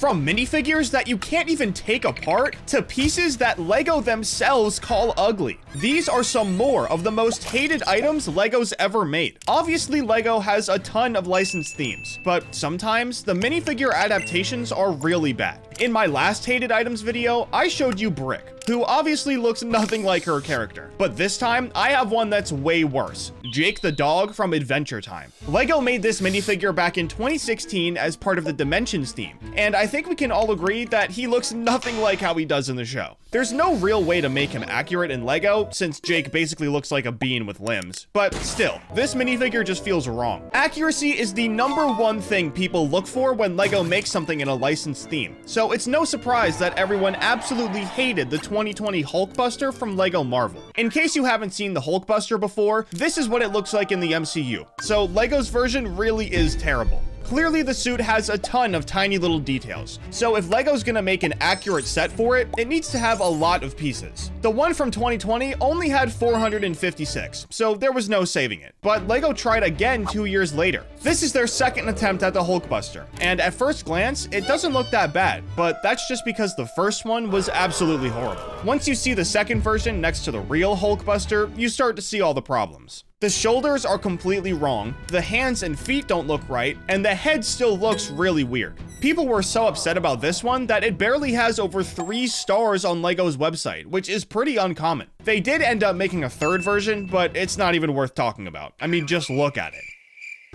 From minifigures that you can't even take apart to pieces that LEGO themselves call ugly. These are some more of the most hated items LEGO's ever made. Obviously, LEGO has a ton of licensed themes, but sometimes the minifigure adaptations are really bad. In my last hated items video, I showed you Brick, who obviously looks nothing like her character. But this time, I have one that's way worse. Jake the dog from Adventure Time. LEGO made this minifigure back in 2016 as part of the Dimensions theme, and I think we can all agree that he looks nothing like how he does in the show. There's no real way to make him accurate in LEGO, since Jake basically looks like a bean with limbs. But still, this minifigure just feels wrong. Accuracy is the #1 thing people look for when LEGO makes something in a licensed theme, so it's no surprise that everyone absolutely hated the 2020 Hulkbuster from LEGO Marvel. In case you haven't seen the Hulkbuster before, this is what it looks like in the MCU, so LEGO's version really is terrible. Clearly, the suit has a ton of tiny little details, so if LEGO's gonna make an accurate set for it, it needs to have a lot of pieces. The one from 2020 only had 456, so there was no saving it. But LEGO tried again 2 years later. This is their second attempt at the Hulkbuster, and at first glance, it doesn't look that bad, but that's just because the first one was absolutely horrible. Once you see the second version next to the real Hulkbuster, you start to see all the problems. The shoulders are completely wrong, the hands and feet don't look right, and the head still looks really weird. People were so upset about this one that it barely has over 3 stars on LEGO's website, which is pretty uncommon. They did end up making a third version, but it's not even worth talking about. I mean, just look at it.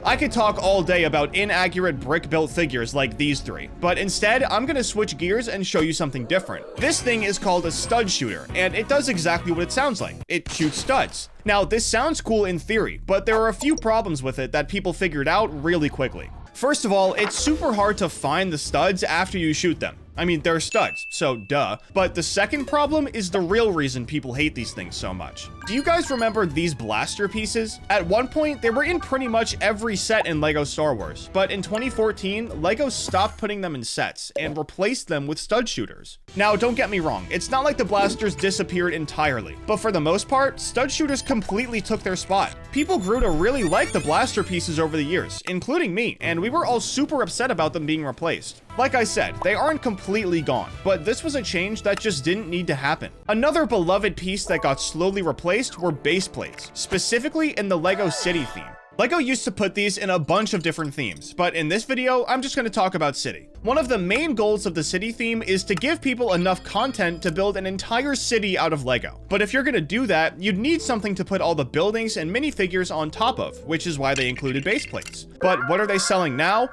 I could talk all day about inaccurate brick-built figures like these 3, but instead, I'm gonna switch gears and show you something different. This thing is called a stud shooter, and it does exactly what it sounds like. It shoots studs. Now, this sounds cool in theory, but there are a few problems with it that people figured out really quickly. First of all, it's super hard to find the studs after you shoot them. I mean, they're studs, so duh. But the second problem is the real reason people hate these things so much. Do you guys remember these blaster pieces? At one point, they were in pretty much every set in LEGO Star Wars, but in 2014, LEGO stopped putting them in sets and replaced them with stud shooters. Now, don't get me wrong, it's not like the blasters disappeared entirely, but for the most part, stud shooters completely took their spot. People grew to really like the blaster pieces over the years, including me, and we were all super upset about them being replaced. Like I said, they aren't completely gone, but this was a change that just didn't need to happen. Another beloved piece that got slowly replaced were base plates, specifically in the LEGO City theme. LEGO used to put these in a bunch of different themes, but in this video, I'm just going to talk about City. One of the main goals of the City theme is to give people enough content to build an entire city out of LEGO. But if you're going to do that, you'd need something to put all the buildings and minifigures on top of, which is why they included base plates. But what are they selling now?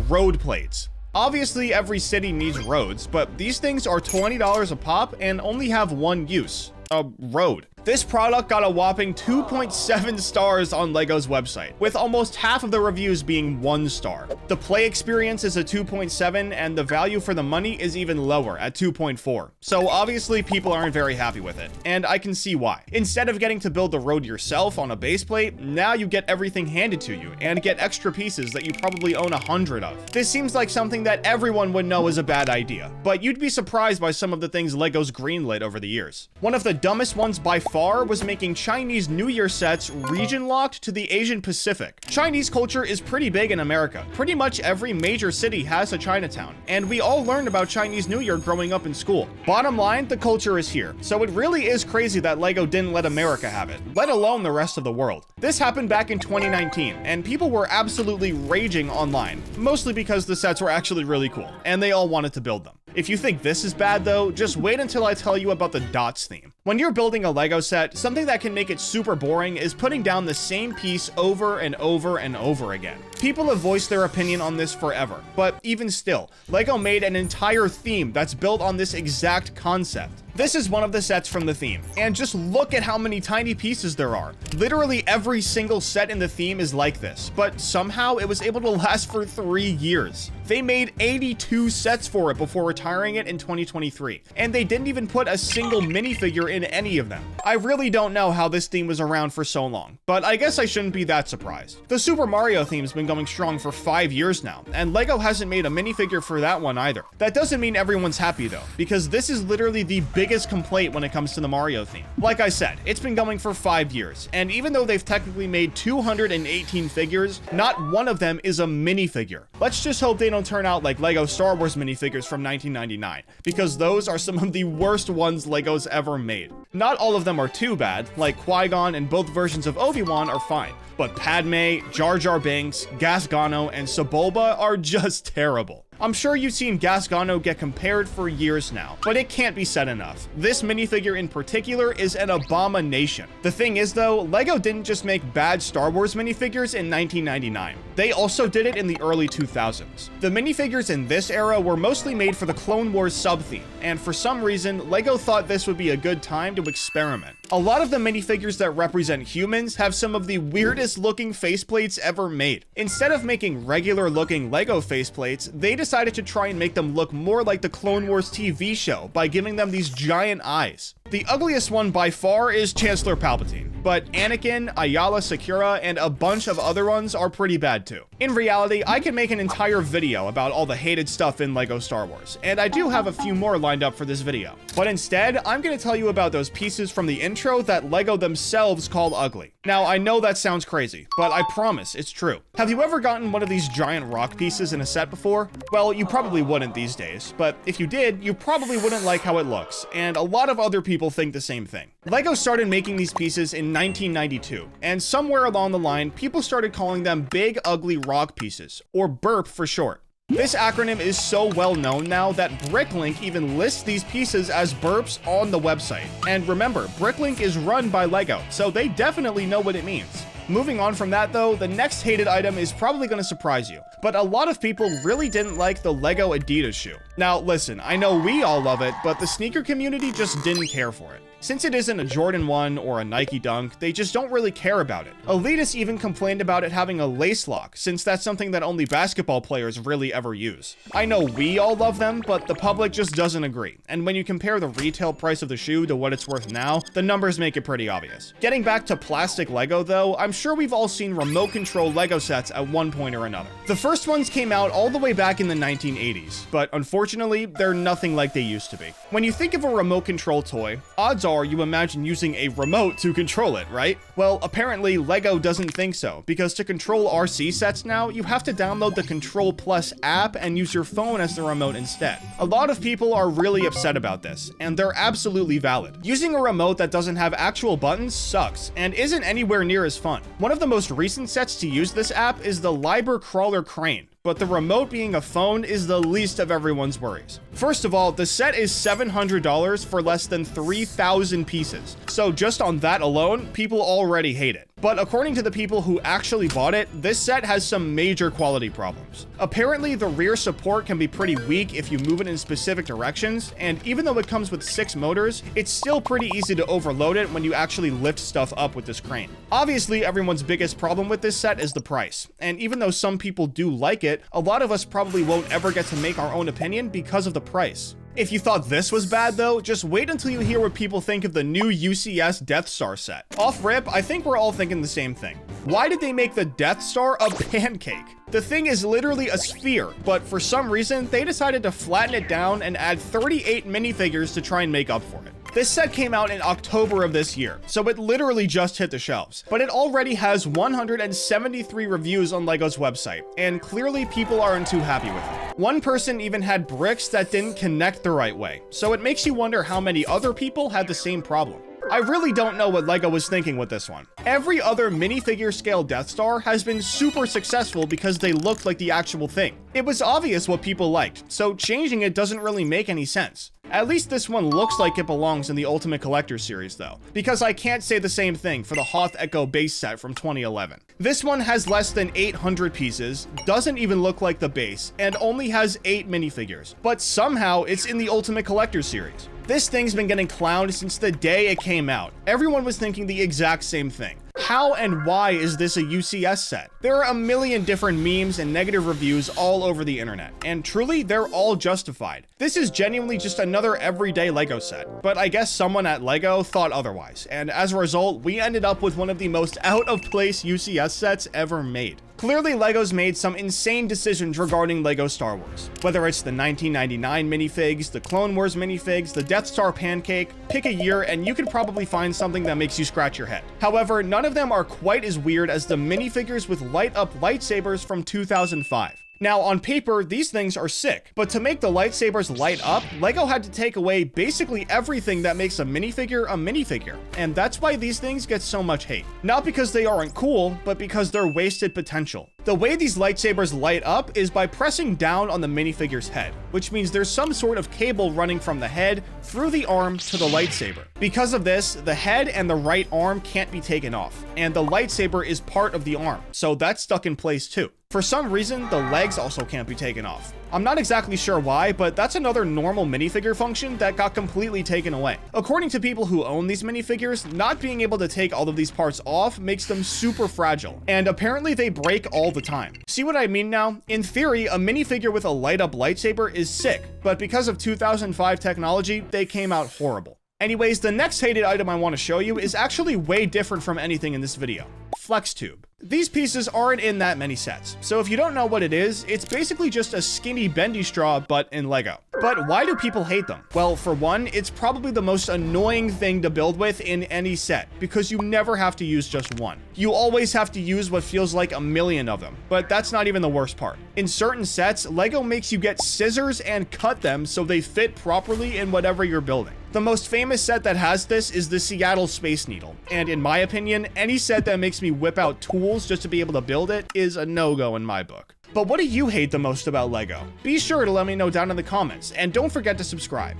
Road plates. Obviously, every city needs roads, but these things are $20 a pop and only have one use: a road. This product got a whopping 2.7 stars on LEGO's website, with almost half of the reviews being 1 star. The play experience is a 2.7, and the value for the money is even lower at 2.4. So obviously people aren't very happy with it, and I can see why. Instead of getting to build the road yourself on a base plate, now you get everything handed to you, and get extra pieces that you probably own 100 of. This seems like something that everyone would know is a bad idea, but you'd be surprised by some of the things LEGO's greenlit over the years. One of the dumbest ones by far was making Chinese New Year sets region locked to the Asian Pacific. Chinese culture is pretty big in America. Pretty much every major city has a Chinatown, and we all learned about Chinese New Year growing up in school. Bottom line, the culture is here, so it really is crazy that LEGO didn't let America have it, let alone the rest of the world. This happened back in 2019, and people were absolutely raging online, mostly because the sets were actually really cool, and they all wanted to build them. If you think this is bad though, just wait until I tell you about the dots theme. When you're building a LEGO set, something that can make it super boring is putting down the same piece over and over and over again. People have voiced their opinion on this forever, but even still, LEGO made an entire theme that's built on this exact concept. This is one of the sets from the theme, and just look at how many tiny pieces there are. Literally every single set in the theme is like this, but somehow it was able to last for 3 years. They made 82 sets for it before retiring it in 2023, and they didn't even put a single minifigure in any of them. I really don't know how this theme was around for so long, but I guess I shouldn't be that surprised. The Super Mario theme's been going strong for 5 years now, and LEGO hasn't made a minifigure for that one either. That doesn't mean everyone's happy though, because this is literally the biggest complaint when it comes to the Mario theme. Like I said, it's been going for 5 years, and even though they've technically made 218 figures, not one of them is a minifigure. Let's just hope they don't turn out like LEGO Star Wars minifigures from 1999, because those are some of the worst ones LEGO's ever made. Not all of them are too bad, like Qui-Gon and both versions of Obi-Wan are fine, but Padme, Jar Jar Binks, Gasgano, and Sebulba are just terrible. I'm sure you've seen Gasgano get compared for years now, but it can't be said enough. This minifigure in particular is an abomination. The thing is though, LEGO didn't just make bad Star Wars minifigures in 1999. They also did it in the early 2000s. The minifigures in this era were mostly made for the Clone Wars sub-theme, and for some reason, LEGO thought this would be a good time to experiment. A lot of the minifigures that represent humans have some of the weirdest looking faceplates ever made. Instead of making regular looking LEGO faceplates, they decided to try and make them look more like the Clone Wars TV show by giving them these giant eyes. The ugliest one by far is Chancellor Palpatine, but Anakin, Ayala Secura, and a bunch of other ones are pretty bad too. In reality, I could make an entire video about all the hated stuff in LEGO Star Wars, and I do have a few more lined up for this video. But instead, I'm going to tell you about those pieces from the intro that LEGO themselves call ugly. Now, I know that sounds crazy, but I promise it's true. Have you ever gotten one of these giant rock pieces in a set before? Well, you probably wouldn't these days, but if you did, you probably wouldn't like how it looks, and a lot of other people think the same thing. LEGO started making these pieces in 1992, and somewhere along the line, people started calling them Big Ugly Rock Pieces, or BURP for short. This acronym is so well known now that Bricklink even lists these pieces as burps on the website. And remember, Bricklink is run by LEGO, so they definitely know what it means. Moving on from that though, the next hated item is probably going to surprise you, but a lot of people really didn't like the LEGO Adidas shoe. Now listen, I know we all love it, but the sneaker community just didn't care for it. Since it isn't a Jordan 1 or a Nike Dunk, they just don't really care about it. Elitist even complained about it having a lace lock, since that's something that only basketball players really ever use. I know we all love them, but the public just doesn't agree, and when you compare the retail price of the shoe to what it's worth now, the numbers make it pretty obvious. Getting back to plastic LEGO though, I'm sure we've all seen remote control LEGO sets at one point or another. The first ones came out all the way back in the 1980s, but unfortunately, they're nothing like they used to be. When you think of a remote control toy, odds are you imagine using a remote to control it, right? Well, apparently LEGO doesn't think so, because to control RC sets now, you have to download the Control Plus app and use your phone as the remote instead. A lot of people are really upset about this, and they're absolutely valid. Using a remote that doesn't have actual buttons sucks, and isn't anywhere near as fun. One of the most recent sets to use this app is the Liber Crawler Crane, but the remote being a phone is the least of everyone's worries. First of all, the set is $700 for less than 3,000 pieces, so just on that alone, people already hate it. But according to the people who actually bought it, this set has some major quality problems. Apparently, the rear support can be pretty weak if you move it in specific directions, and even though it comes with 6 motors, it's still pretty easy to overload it when you actually lift stuff up with this crane. Obviously, everyone's biggest problem with this set is the price, and even though some people do like it, a lot of us probably won't ever get to make our own opinion because of the price. If you thought this was bad though, just wait until you hear what people think of the new UCS Death Star set. Off rip, I think we're all thinking the same thing. Why did they make the Death Star a pancake? The thing is literally a sphere, but for some reason, they decided to flatten it down and add 38 minifigures to try and make up for it. This set came out in October of this year, so it literally just hit the shelves, but it already has 173 reviews on LEGO's website, and clearly people aren't too happy with it. One person even had bricks that didn't connect the right way, so it makes you wonder how many other people had the same problem. I really don't know what LEGO was thinking with this one. Every other minifigure scale Death Star has been super successful because they looked like the actual thing. It was obvious what people liked, so changing it doesn't really make any sense. At least this one looks like it belongs in the Ultimate Collector series though, because I can't say the same thing for the Hoth Echo base set from 2011. This one has less than 800 pieces, doesn't even look like the base, and only has 8 minifigures, but somehow it's in the Ultimate Collector series. This thing's been getting clowned since the day it came out. Everyone was thinking the exact same thing. How and why is this a UCS set? There are a million different memes and negative reviews all over the internet, and truly, they're all justified. This is genuinely just another everyday LEGO set, but I guess someone at LEGO thought otherwise, and as a result, we ended up with one of the most out-of-place UCS sets ever made. Clearly, LEGO's made some insane decisions regarding LEGO Star Wars. Whether it's the 1999 minifigs, the Clone Wars minifigs, the Death Star pancake, pick a year and you could probably find something that makes you scratch your head. However, none of them are quite as weird as the minifigures with light-up lightsabers from 2005. Now, on paper, these things are sick, but to make the lightsabers light up, LEGO had to take away basically everything that makes a minifigure, and that's why these things get so much hate. Not because they aren't cool, but because they're wasted potential. The way these lightsabers light up is by pressing down on the minifigure's head, which means there's some sort of cable running from the head through the arm to the lightsaber. Because of this, the head and the right arm can't be taken off, and the lightsaber is part of the arm, so that's stuck in place too. For some reason, the legs also can't be taken off. I'm not exactly sure why, but that's another normal minifigure function that got completely taken away. According to people who own these minifigures, not being able to take all of these parts off makes them super fragile, and apparently they break all the time. See what I mean now? In theory, a minifigure with a light-up lightsaber is sick, but because of 2005 technology, they came out horrible. Anyways, the next hated item I want to show you is actually way different from anything in this video. Flex tube. These pieces aren't in that many sets, so if you don't know what it is, it's basically just a skinny bendy straw but in LEGO. But why do people hate them? Well, for one, it's probably the most annoying thing to build with in any set, because you never have to use just one. You always have to use what feels like a million of them, but that's not even the worst part. In certain sets, LEGO makes you get scissors and cut them so they fit properly in whatever you're building. The most famous set that has this is the Seattle Space Needle, and in my opinion, any set that makes me whip out tools just to be able to build it is a no-go in my book. But what do you hate the most about LEGO? Be sure to let me know down in the comments, and don't forget to subscribe.